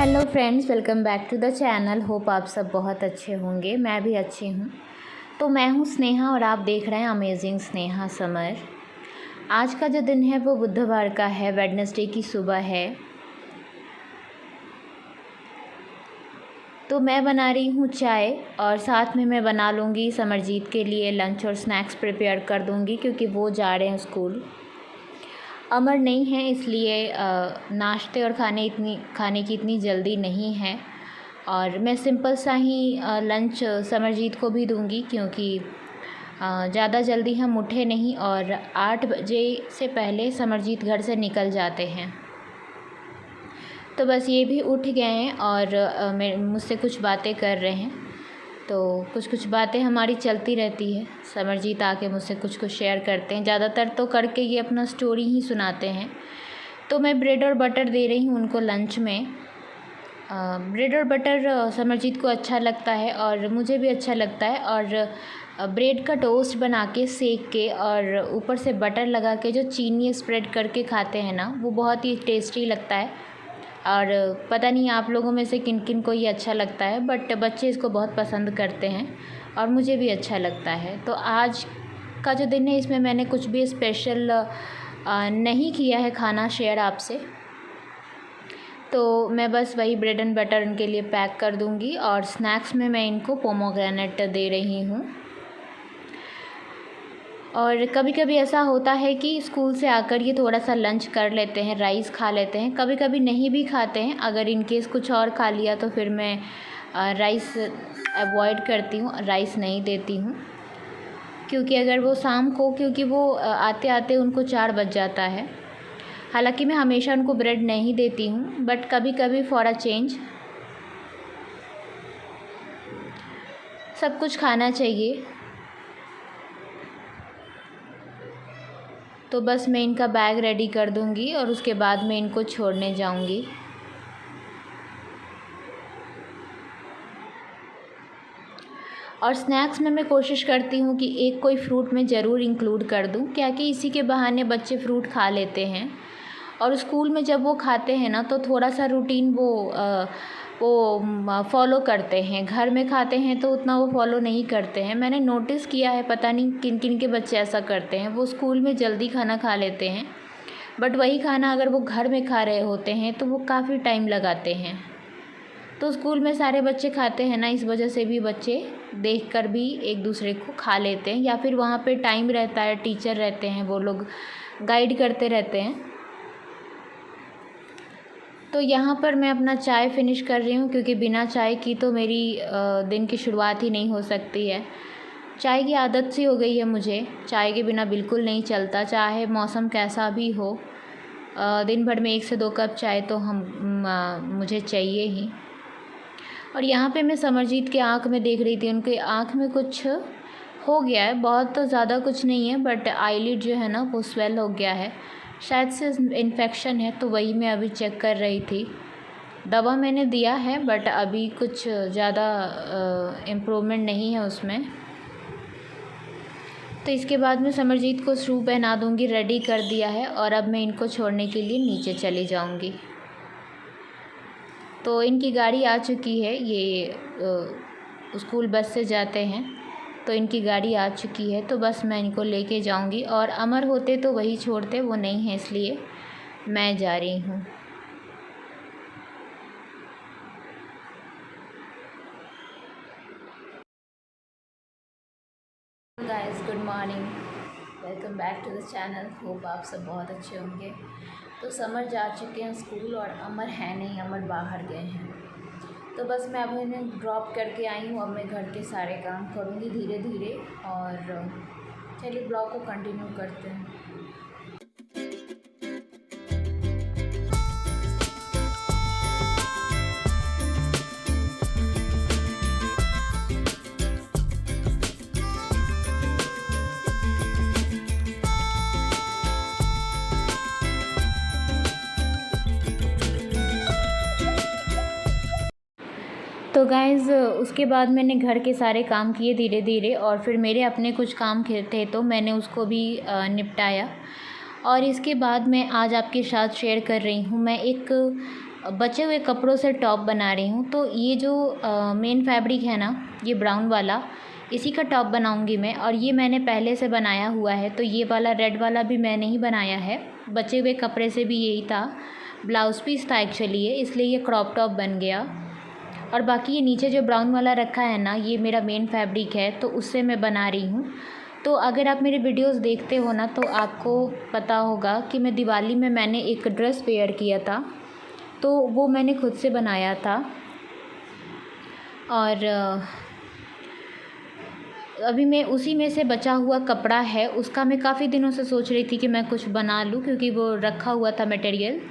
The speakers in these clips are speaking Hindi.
Hello friends, welcome back to the channel. Hope आप सब बहुत अच्छे होंगे। मैं भी अच्छी हूँ। तो मैं हूँ स्नेहा और आप देख रहे हैं अमेजिंग स्नेहा समर। आज का जो दिन है वो बुधवार का है, वेडनेसडे की सुबह है। तो मैं बना रही हूँ चाय और साथ में मैं बना लूँगी समरजीत के लिए लंच और स्नैक्स प्रिपेयर कर दूँगी, क्योंकि वो जा रहे हैं स्कूल। अमर नहीं है, इसलिए नाश्ते और खाने की इतनी जल्दी नहीं है। और मैं सिंपल सा ही लंच समरजीत को भी दूंगी, क्योंकि ज़्यादा जल्दी हम उठे नहीं और 8 बजे से पहले समरजीत घर से निकल जाते हैं। तो बस ये भी उठ गए हैं और मुझसे कुछ बातें कर रहे हैं। तो कुछ बातें हमारी चलती रहती है। समरजीत आके मुझसे कुछ शेयर करते हैं, ज़्यादातर तो करके ये अपना स्टोरी ही सुनाते हैं। तो मैं ब्रेड और बटर दे रही हूँ उनको लंच में। ब्रेड और बटर समरजीत को अच्छा लगता है और मुझे भी अच्छा लगता है। और ब्रेड का टोस्ट बना के सेक के और ऊपर से बटर लगा के जो चीनी स्प्रेड करके खाते हैं ना, वो बहुत ही टेस्टी लगता है। और पता नहीं आप लोगों में से किन किन को ये अच्छा लगता है, बट बच्चे इसको बहुत पसंद करते हैं और मुझे भी अच्छा लगता है। तो आज का जो दिन है इसमें मैंने कुछ भी स्पेशल नहीं किया है खाना शेयर आपसे। तो मैं बस वही ब्रेड एंड बटर इनके लिए पैक कर दूंगी और स्नैक्स में मैं इनको पोमोग्रेनेट दे रही हूँ। और कभी कभी ऐसा होता है कि स्कूल से आकर ये थोड़ा सा लंच कर लेते हैं, राइस खा लेते हैं। कभी कभी नहीं भी खाते हैं, अगर इनकेस कुछ और खा लिया तो फिर मैं राइस अवॉइड करती हूँ, राइस नहीं देती हूँ। क्योंकि अगर वो शाम को, क्योंकि वो आते आते उनको 4 बज जाता है। हालांकि मैं हमेशा उनको ब्रेड नहीं देती हूँ, बट कभी कभी फॉर अ चेंज सब कुछ खाना चाहिए। तो बस मैं इनका बैग रेडी कर दूंगी और उसके बाद मैं इनको छोड़ने जाऊंगी। और स्नैक्स में मैं कोशिश करती हूँ कि एक कोई फ्रूट में ज़रूर इंक्लूड कर दूँ, क्या कि इसी के बहाने बच्चे फ्रूट खा लेते हैं। और स्कूल में जब वो खाते हैं ना, तो थोड़ा सा रूटीन वो फॉलो करते हैं। घर में खाते हैं तो उतना वो फॉलो नहीं करते हैं। मैंने नोटिस किया है, पता नहीं किन किन के बच्चे ऐसा करते हैं। वो स्कूल में जल्दी खाना खा लेते हैं, बट वही खाना अगर वो घर में खा रहे होते हैं तो वो काफ़ी टाइम लगाते हैं। तो स्कूल में सारे बच्चे खाते हैं ना, इस वजह से भी बच्चे देखकर भी एक दूसरे को खा लेते हैं, या फिर वहाँ पे टाइम रहता है, टीचर रहते हैं, वो लोग गाइड करते रहते हैं। तो यहाँ पर मैं अपना चाय फिनिश कर रही हूँ, क्योंकि बिना चाय की तो मेरी दिन की शुरुआत ही नहीं हो सकती है। चाय की आदत सी हो गई है मुझे, चाय के बिना बिल्कुल नहीं चलता, चाहे मौसम कैसा भी हो। दिन भर में 1 से 2 कप चाय तो मुझे चाहिए ही। और यहाँ पे मैं समरजीत के आँख में देख रही थी, उनके आँख में कुछ हो गया है, बहुत तो ज़्यादा कुछ नहीं है, बट आईलिड जो है ना वो स्वेल हो गया है, शायद से इन्फेक्शन है। तो वही मैं अभी चेक कर रही थी। दवा मैंने दिया है, बट अभी कुछ ज़्यादा इम्प्रूवमेंट नहीं है उसमें। तो इसके बाद मैं समरजीत को शू पहना दूँगी, रेडी कर दिया है। और अब मैं इनको छोड़ने के लिए नीचे चली जाऊँगी। तो इनकी गाड़ी आ चुकी है, ये स्कूल बस से जाते हैं, तो इनकी गाड़ी आ चुकी है। तो बस मैं इनको लेके जाऊंगी। और अमर होते तो वही छोड़ते, वो नहीं है, इसलिए मैं जा रही हूँ। Guys, good morning, welcome back to the channel. Hope आप सब बहुत अच्छे होंगे। तो समर जा चुके हैं स्कूल और अमर है नहीं, अमर बाहर गए हैं। तो बस मैं अब इन्हें ड्रॉप करके आई हूँ। अब मैं घर के सारे काम करूँगी धीरे धीरे। और चलिए ब्लॉग को कंटिन्यू करते हैं। तो गाइज़, उसके बाद मैंने घर के सारे काम किए धीरे धीरे, और फिर मेरे अपने कुछ काम थे तो मैंने उसको भी निपटाया। और इसके बाद मैं आज आपके साथ शेयर कर रही हूँ, मैं एक बचे हुए कपड़ों से टॉप बना रही हूँ। तो ये जो मेन फैब्रिक है ना, ये ब्राउन वाला, इसी का टॉप बनाऊँगी मैं। और ये मैंने पहले से बनाया हुआ है, तो ये वाला रेड वाला भी मैंने ही बनाया है। बचे हुए कपड़े से भी यही था, ब्लाउज़ पीस था एक्चुअली ये, इसलिए ये क्रॉप टॉप बन गया। और बाकी ये नीचे जो ब्राउन वाला रखा है ना, ये मेरा मेन फैब्रिक है, तो उससे मैं बना रही हूँ। तो अगर आप मेरे वीडियोस देखते हो ना, तो आपको पता होगा कि मैं दिवाली में मैंने एक ड्रेस वेयर किया था, तो वो मैंने खुद से बनाया था। और अभी मैं उसी में से बचा हुआ कपड़ा है, उसका मैं काफ़ी दिनों से सोच रही थी कि मैं कुछ बना लूँ, क्योंकि वो रखा हुआ था मटेरियल।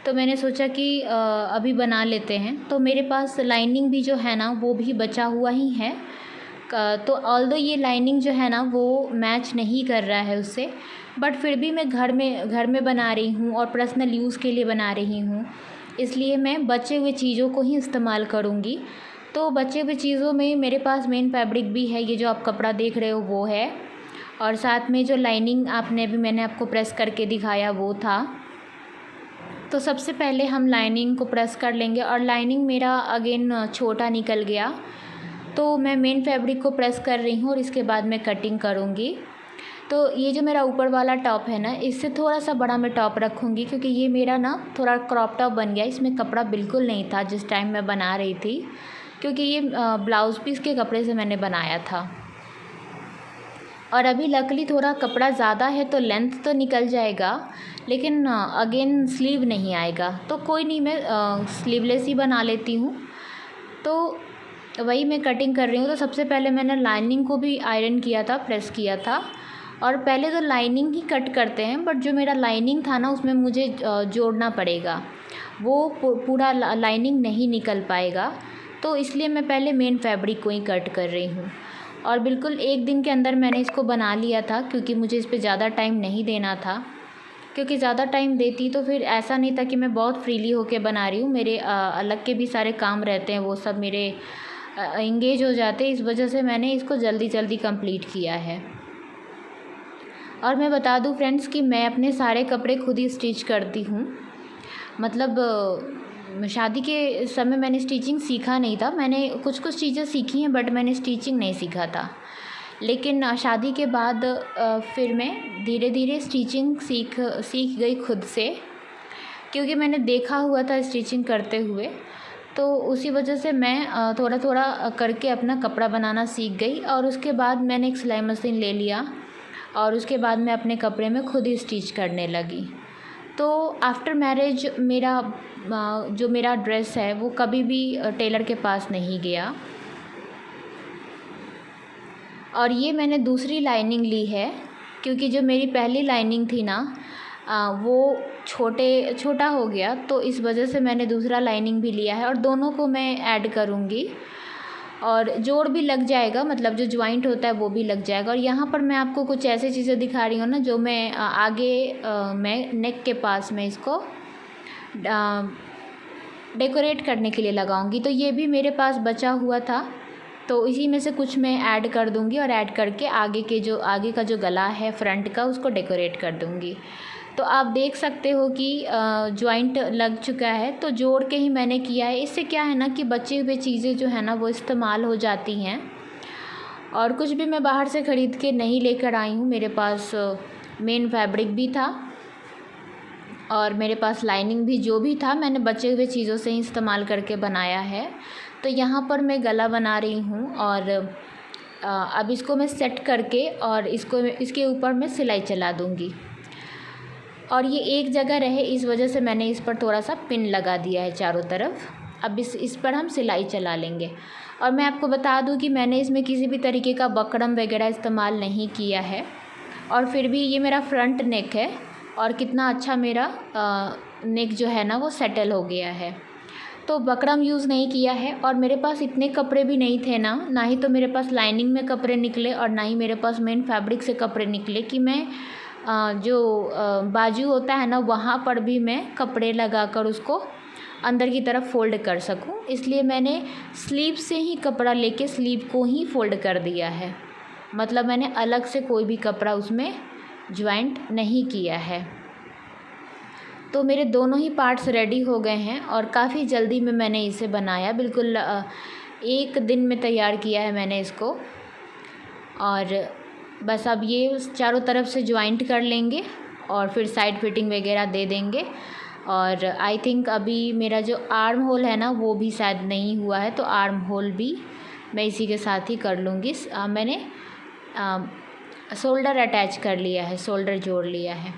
तो मैंने सोचा कि अभी बना लेते हैं। तो मेरे पास लाइनिंग भी जो है ना, वो भी बचा हुआ ही है। तो ऑल्दो ये लाइनिंग जो है ना, वो मैच नहीं कर रहा है उससे, बट फिर भी मैं घर में बना रही हूँ और पर्सनल यूज़ के लिए बना रही हूँ, इसलिए मैं बचे हुए चीज़ों को ही इस्तेमाल करूँगी। तो बचे हुए चीज़ों में मेरे पास मेन फैब्रिक भी है, ये जो आप कपड़ा देख रहे हो वो है, और साथ में जो लाइनिंग मैंने आपको प्रेस करके दिखाया वो था। तो सबसे पहले हम लाइनिंग को प्रेस कर लेंगे, और लाइनिंग मेरा अगेन छोटा निकल गया, तो मैं मेन फैब्रिक को प्रेस कर रही हूँ और इसके बाद मैं कटिंग करूँगी। तो ये जो मेरा ऊपर वाला टॉप है ना, इससे थोड़ा सा बड़ा मैं टॉप रखूँगी, क्योंकि ये मेरा ना थोड़ा क्रॉप टॉप बन गया। इसमें कपड़ा बिल्कुल नहीं था जिस टाइम मैं बना रही थी, क्योंकि ये ब्लाउज़ पीस के कपड़े से मैंने बनाया था। और अभी लकीली थोड़ा कपड़ा ज़्यादा है, तो लेंथ तो निकल जाएगा, लेकिन अगेन स्लीव नहीं आएगा। तो कोई नहीं, मैं स्लीवलेस ही बना लेती हूँ। तो वही मैं कटिंग कर रही हूँ। तो सबसे पहले मैंने लाइनिंग को भी आयरन किया था, प्रेस किया था, और पहले तो लाइनिंग ही कट करते हैं, बट जो मेरा लाइनिंग था ना, उसमें मुझे जोड़ना पड़ेगा, वो पूरा लाइनिंग नहीं निकल पाएगा। तो इसलिए मैं पहले मेन फैब्रिक को ही कट कर रही हूँ। और बिल्कुल एक दिन के अंदर मैंने इसको बना लिया था, क्योंकि मुझे इस पर ज़्यादा टाइम नहीं देना था, क्योंकि ज़्यादा टाइम देती तो फिर ऐसा नहीं था कि मैं बहुत फ्रीली होके बना रही हूँ। मेरे अलग के भी सारे काम रहते हैं, वो सब मेरे इंगेज हो जाते हैं, इस वजह से मैंने इसको जल्दी जल्दी कंप्लीट किया है। और मैं बता दूं फ्रेंड्स कि मैं अपने सारे कपड़े खुद ही स्टिच करती हूँ। मतलब शादी के समय मैंने स्टिचिंग सीखा नहीं था, मैंने कुछ कुछ चीज़ें सीखी हैं, बट मैंने स्टिचिंग नहीं सीखा था। लेकिन शादी के बाद फिर मैं धीरे धीरे स्टिचिंग सीख गई खुद से, क्योंकि मैंने देखा हुआ था स्टिचिंग करते हुए। तो उसी वजह से मैं थोड़ा थोड़ा करके अपना कपड़ा बनाना सीख गई, और उसके बाद मैंने एक सिलाई मशीन ले लिया, और उसके बाद मैं अपने कपड़े में खुद ही स्टिच करने लगी। तो आफ्टर मैरिज जो मेरा ड्रेस है, वो कभी भी टेलर के पास नहीं गया। और ये मैंने दूसरी लाइनिंग ली है, क्योंकि जो मेरी पहली लाइनिंग थी ना, वो छोटा हो गया, तो इस वजह से मैंने दूसरा लाइनिंग भी लिया है, और दोनों को मैं ऐड करूँगी, और जोड़ भी लग जाएगा, मतलब जो ज्वाइंट होता है वो भी लग जाएगा। और यहाँ पर मैं आपको कुछ ऐसी चीज़ें दिखा रही हूँ ना, जो मैं मैं नेक के पास में इसको डेकोरेट करने के लिए लगाऊंगी। तो ये भी मेरे पास बचा हुआ था, तो इसी में से कुछ मैं ऐड कर दूंगी, और ऐड करके आगे का जो गला है फ्रंट का, उसको डेकोरेट कर दूंगी। तो आप देख सकते हो कि जॉइंट लग चुका है, तो जोड़ के ही मैंने किया है। इससे क्या है ना कि बचे हुए चीज़ें जो है ना, वो इस्तेमाल हो जाती हैं। और कुछ भी मैं बाहर से ख़रीद के नहीं लेकर आई हूँ, मेरे पास मेन फैब्रिक भी था, और मेरे पास लाइनिंग भी जो भी था, मैंने बचे हुए चीज़ों से ही इस्तेमाल करके बनाया है। तो यहाँ पर मैं गला बना रही हूँ, और अब इसको मैं सेट करके और इसके ऊपर मैं सिलाई चला दूँगी। और ये एक जगह रहे, इस वजह से मैंने इस पर थोड़ा सा पिन लगा दिया है चारों तरफ। अब इस पर हम सिलाई चला लेंगे। और मैं आपको बता दूं कि मैंने इसमें किसी भी तरीके का बकरम वगैरह इस्तेमाल नहीं किया है, और फिर भी ये मेरा फ्रंट नेक है, और कितना अच्छा मेरा नेक जो है ना, वो सेटल हो गया है। तो बकरम यूज़ नहीं किया है, और मेरे पास इतने कपड़े भी नहीं थे ना ही तो मेरे पास लाइनिंग में कपड़े निकले, और ना ही मेरे पास मेन फैब्रिक से कपड़े निकले कि मैं जो बाजू होता है ना, वहाँ पर भी मैं कपड़े लगाकर उसको अंदर की तरफ फ़ोल्ड कर सकूं। इसलिए मैंने स्लीव से ही कपड़ा लेके स्लीव को ही फ़ोल्ड कर दिया है, मतलब मैंने अलग से कोई भी कपड़ा उसमें ज्वाइंट नहीं किया है। तो मेरे दोनों ही पार्ट्स रेडी हो गए हैं और काफ़ी जल्दी में मैंने इसे बनाया, बिल्कुल 1 दिन में तैयार किया है मैंने इसको। और बस अब ये चारों तरफ से जॉइंट कर लेंगे और फिर साइड फिटिंग वगैरह दे देंगे। और आई थिंक अभी मेरा जो आर्म होल है ना वो भी शायद नहीं हुआ है, तो आर्म होल भी मैं इसी के साथ ही कर लूँगी। मैंने शोल्डर अटैच कर लिया है, शोल्डर जोड़ लिया है।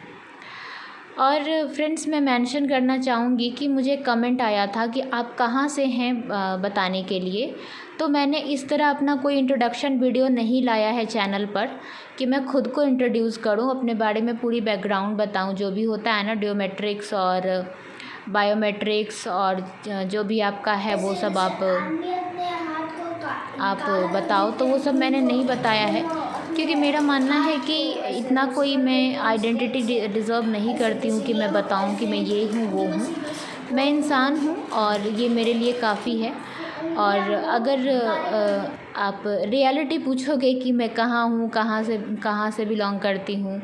और फ्रेंड्स, मैं मेंशन करना चाहूँगी कि मुझे कमेंट आया था कि आप कहाँ से हैं बताने के लिए। तो मैंने इस तरह अपना कोई इंट्रोडक्शन वीडियो नहीं लाया है चैनल पर कि मैं खुद को इंट्रोड्यूस करूँ, अपने बारे में पूरी बैकग्राउंड बताऊँ, जो भी होता है ना जियोमेट्रिक्स और बायोमेट्रिक्स और जो भी आपका है वो सब आप बताओ। तो वो सब मैंने नहीं बताया है, क्योंकि मेरा मानना है कि इतना कोई मैं आइडेंटिटी डिज़र्व नहीं करती हूँ कि मैं बताऊँ कि मैं ये हूँ वो हूँ। मैं इंसान हूँ और ये मेरे लिए काफ़ी है। और अगर आप रियलिटी पूछोगे कि मैं कहाँ हूँ, कहाँ से बिलोंग करती हूँ,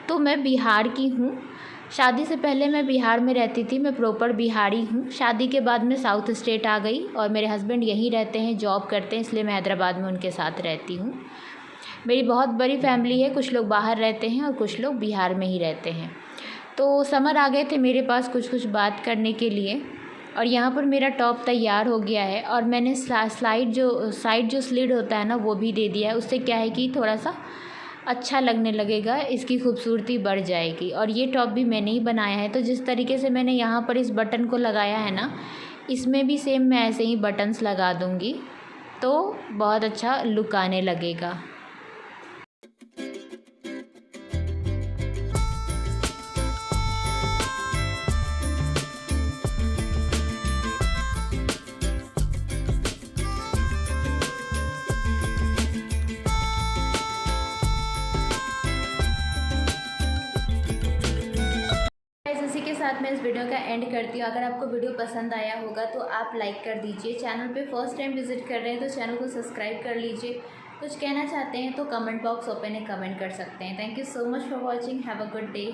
तो मैं बिहार की हूँ। शादी से पहले मैं बिहार में रहती थी, मैं प्रॉपर बिहारी हूँ। शादी के बाद मैं साउथ स्टेट आ गई और मेरे हस्बैंड यहीं रहते हैं, जॉब करते हैं, इसलिए मैं हैदराबाद में उनके साथ रहती हूँ। मेरी बहुत बड़ी फैमिली है, कुछ लोग बाहर रहते हैं और कुछ लोग बिहार में ही रहते हैं। तो समर आ गए थे मेरे पास कुछ बात करने के लिए। और यहाँ पर मेरा टॉप तैयार हो गया है और मैंने साइड जो स्लिट होता है ना वो भी दे दिया है। उससे क्या है कि थोड़ा सा अच्छा लगने लगेगा, इसकी खूबसूरती बढ़ जाएगी। और ये टॉप भी मैंने ही बनाया है, तो जिस तरीके से मैंने यहाँ पर इस बटन को लगाया है ना, इसमें भी सेम मैं ऐसे ही बटन्स लगा दूँगी, तो बहुत अच्छा लुक आने लगेगा। इसी के साथ मैं इस वीडियो का एंड करती हूँ। अगर आपको वीडियो पसंद आया होगा तो आप लाइक कर दीजिए। चैनल पे फर्स्ट टाइम विजिट कर रहे हैं तो चैनल को सब्सक्राइब कर लीजिए। कुछ कहना चाहते हैं तो कमेंट बॉक्स ओपन है, कमेंट कर सकते हैं। Thank you so much for watching. Have a good day.